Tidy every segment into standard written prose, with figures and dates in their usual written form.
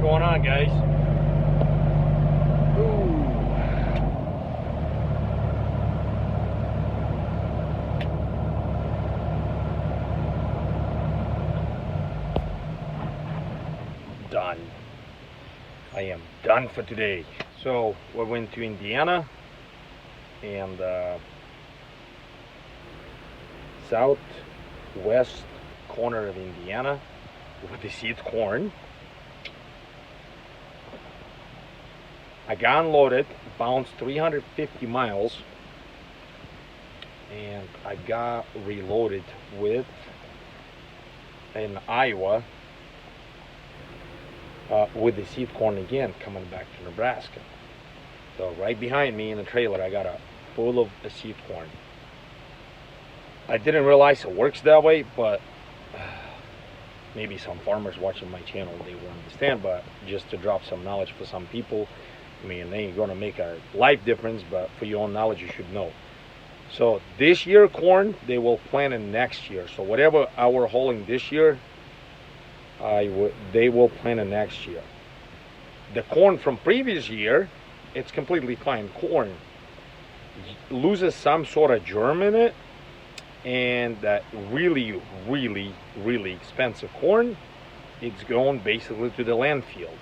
going on, guys? Ooh. Done. I am done for today. So we went to Indiana and southwest corner of Indiana with the seed corn. I got unloaded, bounced 350 miles, and I got reloaded with in Iowa with the seed corn again, coming back to Nebraska. So right behind me in the trailer, I got a full of seed corn. I didn't realize it works that way, but maybe some farmers watching my channel, they will understand, but just to drop some knowledge for some people, I mean, they ain't gonna make a life difference, but for your own knowledge, you should know. So this year corn, they will plant it next year. So whatever we're hauling this year, they will plant it next year. The corn from previous year, it's completely fine corn. It loses some sort of germ in it, and that really, really, really expensive corn, it's going basically to the landfill.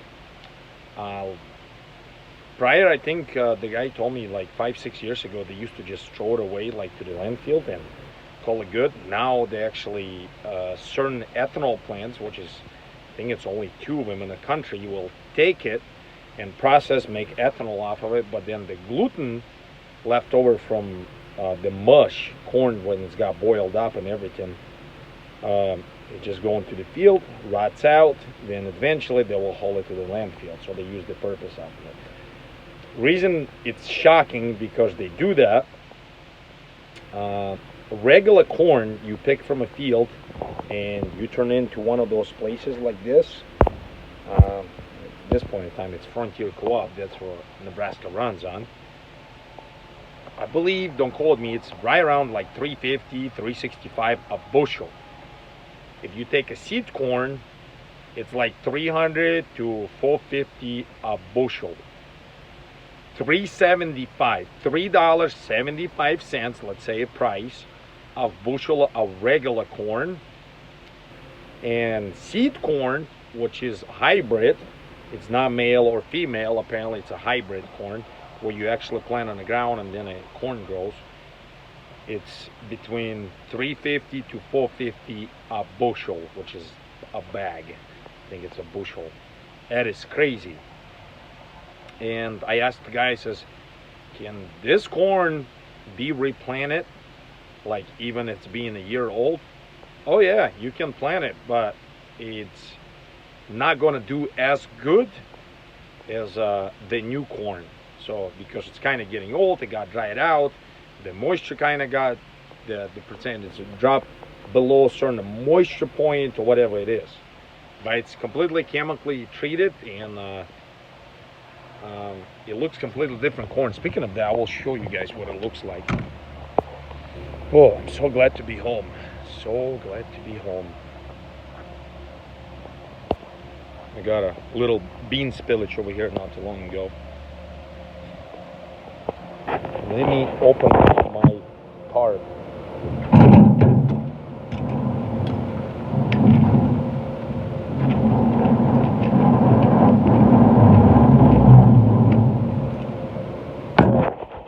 Prior, I think the guy told me like 5-6 years ago, they used to just throw it away like to the landfill and call it good. Now they actually, certain ethanol plants, which is, I think it's only 2 of them in the country, will take it and process, make ethanol off of it, but then the gluten left over from the mush, corn when it's got boiled up and everything, it just go into the field, rots out, then eventually they will haul it to the landfill. So they use the purpose of it. Reason it's shocking because they do that, regular corn you pick from a field and you turn into one of those places like this. At this point in time, it's Frontier Co-op, that's where Nebraska runs on. I believe, don't quote me, it's right around like 350, 365 a bushel. If you take a seed corn, it's like 300 to 450 a bushel. $3.75, let's say a price of bushel of regular corn. And seed corn, which is hybrid, it's not male or female, apparently it's a hybrid corn where you actually plant on the ground and then a corn grows. It's between 350 to 450 a bushel, which is a bag. I think it's a bushel. That is crazy. And I asked the guy, I says, can this corn be replanted, like even it's being a year old? Oh yeah, you can plant it, but it's not going to do as good as the new corn. So because it's kind of getting old, it got dried out, the moisture kind of got, the percentage dropped below a certain moisture point or whatever it is. But it's completely chemically treated, and it looks completely different corn. Speaking of that, I will show you guys what it looks like. Oh, I'm so glad to be home. So glad to be home. I got a little bean spillage over here not too long ago. Let me open my tarp.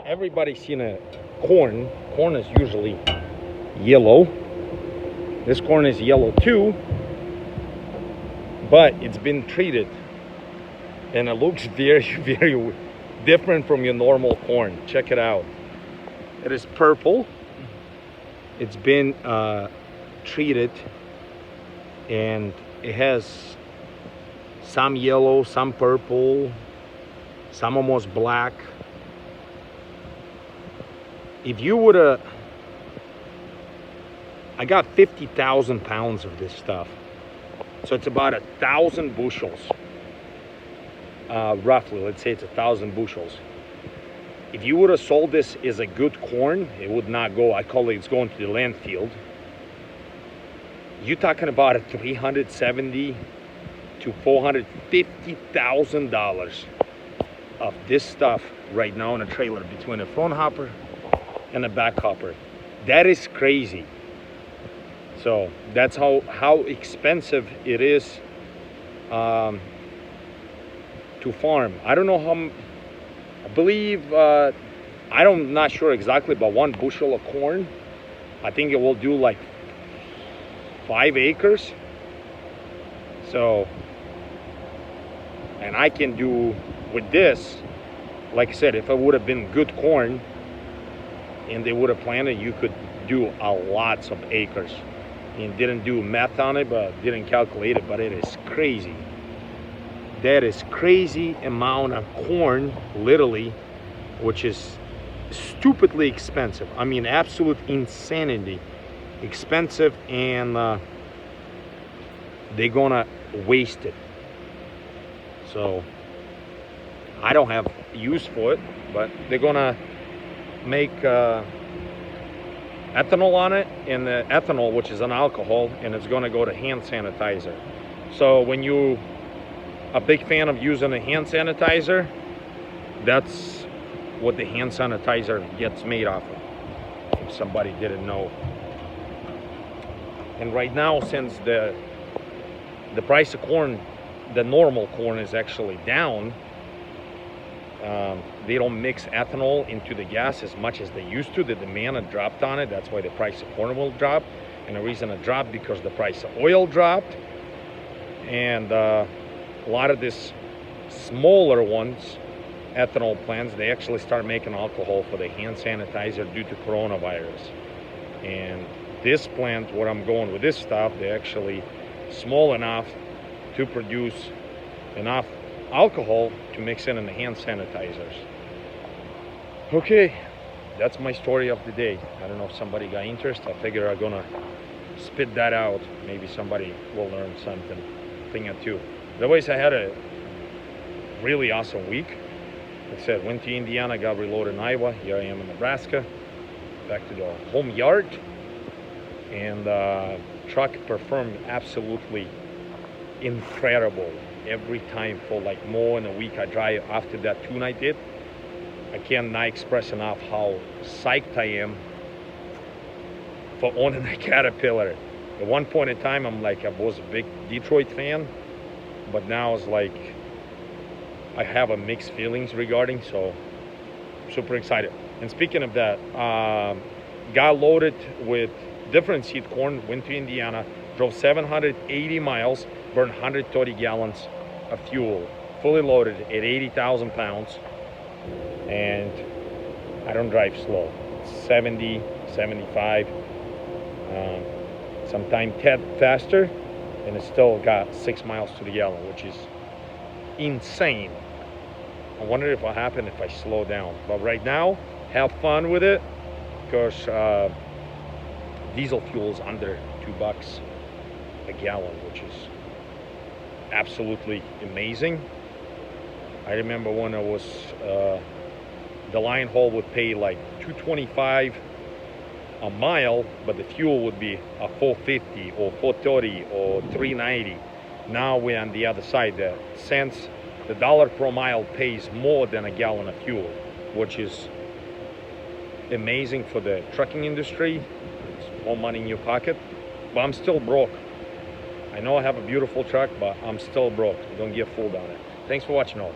Everybody's seen a corn. Corn is usually yellow. This corn is yellow too, but it's been treated and it looks very, very different from your normal corn. Check it out. It is purple. It's been treated, and it has some yellow, some purple, some almost black. If you would have, I got 50,000 pounds of this stuff. So it's about 1,000 bushels. Roughly, let's say it's 1,000 bushels. If you would have sold this as a good corn, it would not go, I call it, it's going to the landfill. You're talking about a 370 to $450,000 of this stuff right now in a trailer between the front hopper and the back hopper. That is crazy. So that's how expensive it is to farm. I don't know how. I believe I'm not sure exactly, but 1 bushel of corn, I think it will do like 5 acres. So, and I can do with this, like I said, if it would have been good corn and they would have planted, you could do a lots of acres. And didn't do math on it, but didn't calculate it, but it is crazy. That is crazy amount of corn, literally, which is stupidly expensive. I mean, absolute insanity expensive, and they're gonna waste it. So I don't have use for it, but they're gonna make ethanol on it, and the ethanol, which is an alcohol, and it's gonna go to hand sanitizer. So when you a big fan of using a hand sanitizer, that's what the hand sanitizer gets made off of, if somebody didn't know. And right now, since the price of corn, the normal corn, is actually down, they don't mix ethanol into the gas as much as they used to. The demand had dropped on it. That's why the price of corn will drop. And the reason it dropped, because the price of oil dropped. And a lot of these smaller ones, ethanol plants, they actually start making alcohol for the hand sanitizer due to coronavirus. And this plant, where I'm going with this stuff, they're actually small enough to produce enough alcohol to mix in the hand sanitizers. Okay, that's my story of the day. I don't know if somebody got interest. I figure I'm gonna spit that out. Maybe somebody will learn something, thing or two. Otherwise, I had a really awesome week. Like I said, went to Indiana, got reloaded in Iowa. Here I am in Nebraska, back to the home yard. And truck performed absolutely incredible every time. For like more than a week I drive after that tune I did. I cannot express enough how psyched I am for owning a Caterpillar. At one point in time, I was a big Detroit fan, but now it's like I have a mixed feelings regarding, so super excited. And speaking of that, got loaded with different seed corn, went to Indiana, drove 780 miles, burned 130 gallons of fuel, fully loaded at 80,000 pounds. And I don't drive slow, 70, 75, sometimes 10 faster, and it still got 6 miles to the gallon, which is insane. I wonder if what happened if I slow down. But right now, have fun with it, because diesel fuel is under $2 a gallon, which is absolutely amazing. I remember when I was the line haul would pay like $2.25 a mile, but the fuel would be a $4.50 or $4.30 or $3.90. Now we're on the other side. The cents, the dollar per mile pays more than a gallon of fuel, which is amazing for the trucking industry. It's more money in your pocket, but I'm still broke. I know I have a beautiful truck, but I'm still broke. Don't get fooled on it. Thanks for watching all.